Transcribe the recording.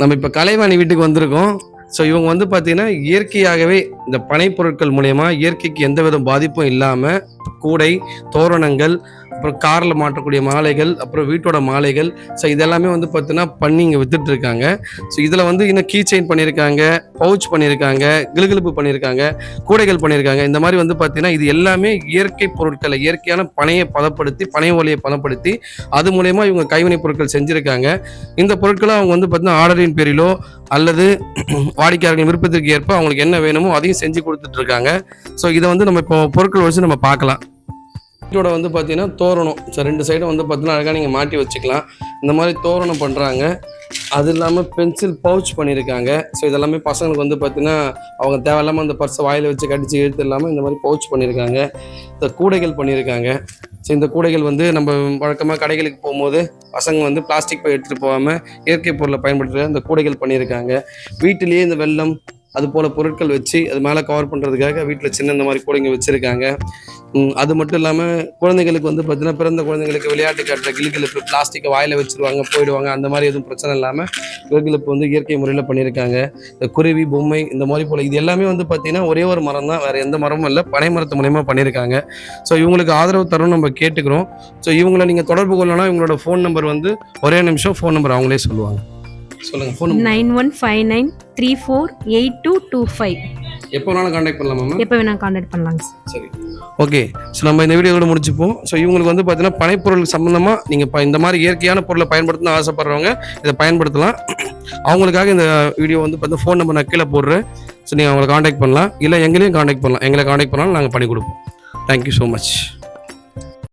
நம்ம இப்போ கலைவாணி வீட்டுக்கு வந்திருக்கோம். ஸோ இவங்க வந்து பார்த்தீங்கன்னா, இயற்கையாகவே இந்த பனை பொருட்கள் மூலியமா இயற்கைக்கு எந்தவித பாதிப்பும் இல்லாம கூடை, தோரணங்கள், அப்புறம் கார்ல மாட்டக்கூடிய மாலைகள், அப்புறம் வீட்டோட மாலைகள், ஸோ இதெல்லாமே வந்து பார்த்தீங்கன்னா பண்ணி இங்க வித்துட்டு இருக்காங்க. ஸோ இதில வந்து இன்னும் கீ செயின் பண்ணியிருக்காங்க, பவுச் பண்ணியிருக்காங்க, கிளுகிளுப்பு பண்ணியிருக்காங்க, கூடைகள் பண்ணியிருக்காங்க. இந்த மாரி வந்து பார்த்தீங்கன்னா, இது எல்லாமே இயற்கை பொருட்கள இயற்கையான பனைய பதப்படுத்தி, பனை ஓலைய பதப்படுத்தி, அது மூலியமா இவங்க கைவினைப் பொருட்கள் செஞ்சிருக்காங்க. இந்த பொருட்கள அவங்க வந்து பார்த்தீங்கன்னா, ஆர்டரின் பேரிலோ அல்லது வாடிக்கையாளர்கள் விருப்பத்திற்கு ஏற்ப அவங்களுக்கு என்ன வேணுமோ அதையும் செஞ்சு குடுத்துட்டு இருக்காங்க. ஸோ இத வந்து நம்ம இப்போ பொருட்கள் வச்சு நம்ம பார்க்கலாம். வீட்டோட வந்து பார்த்தீங்கன்னா தோரணம். ஸோ 2 சைடும் வந்து பார்த்தீங்கன்னா அழகா நீங்க மாட்டி வச்சுக்கலாம். இந்த மாரி தோரணம் பண்றாங்க. அது இல்லாம பென்சில் பவுச் பண்ணியிருக்காங்க. ஸோ இதெல்லாமே பசங்களுக்கு வந்து பார்த்தீங்கன்னா, அவங்க தேவையில்லாம அந்த பர்ஸ வாயில வச்சு கடிச்சு இழுத்து இல்லாம இந்த மாரி பவுச் பண்ணியிருக்காங்க. இந்த கூடைகள் பண்ணியிருக்காங்க. ஸோ இந்த கூடைகள் வந்து நம்ம வழக்கமா கடைகளுக்கு போம்போது, பசங்க வந்து பிளாஸ்டிக் பை எடுத்துட்டு போகாம இயற்கை பொருள பயன்படுத்துற இந்த கூடைகள் பண்ணியிருக்காங்க. வீட்டிலேயே இந்த வெல்லம், அதுபோல பொருட்கள் வச்சு அது மேலே கவர் பண்ணுறதுக்காக வீட்டில் சின்ன இந்த மாதிரி கூடைங்க வச்சுருக்காங்க. அது மட்டும் இல்லாமல் குழந்தைகளுக்கு வந்து பார்த்தீங்கன்னா, பிறந்த குழந்தைங்களுக்கு விளையாட்டு காட்டுற கிளுகிளுப்பு, பிளாஸ்டிக்கை வாயில் வச்சுருவாங்க போயிடுவாங்க, அந்த மாதிரி எதுவும் பிரச்சனை இல்லாமல் கிளுகிளுப்பு வந்து இயற்கை முறையில் பண்ணியிருக்காங்க. இந்த குருவி பொம்மை இந்த மாதிரி போல் இது எல்லாமே வந்து பார்த்தீங்கன்னா ஒரே ஒரு மரம் தான், வேறு எந்த மரமும் இல்லை, பனை மரத்து மூலயமா பண்ணியிருக்காங்க. ஸோ இவங்களுக்கு ஆதரவு தரணும் நம்ம கேட்டுக்கிறோம். ஸோ இவங்களை நீங்கள் தொடர்பு கொள்ளலாம். இவங்களோட ஃபோன் நம்பர் வந்து ஒரே நிமிஷம் ஃபோன் நம்பர் அவங்களே சொல்லுவாங்க. சொல்லுங்க. ஃபோன் 9159348225. எப்போ வேணாலும் கான்டாக்ட் பண்ணலாமா? எப்போ வேணாலும் கான்டாக்ட் பண்ணலாங்க. சரி, ஓகே. ஸோ நம்ம இந்த வீடியோவோட முடிச்சுப்போம். ஸோ இவங்களுக்கு வந்து பார்த்தீங்கன்னா பனைப்பொருள் சம்மந்தமாக நீங்கள் இந்த மாதிரி இயற்கையான பொருளை பயன்படுத்தணும்னு ஆசைப்படுறவங்க இதை பயன்படுத்தலாம். அவங்களுக்காக இந்த வீடியோ வந்து பார்த்தீங்கன்னா ஃபோன் நம்பர் நான் கீழே போடுறேன். ஸோ நீங்கள் அவங்களை கான்டாக்ட் பண்ணலாம், இல்லை எங்களையும் கான்டாக்ட் பண்ணலாம். எங்களை கான்டாக்ட் பண்ணாலும் நாங்கள் பண்ணி கொடுப்போம். Thank you so much.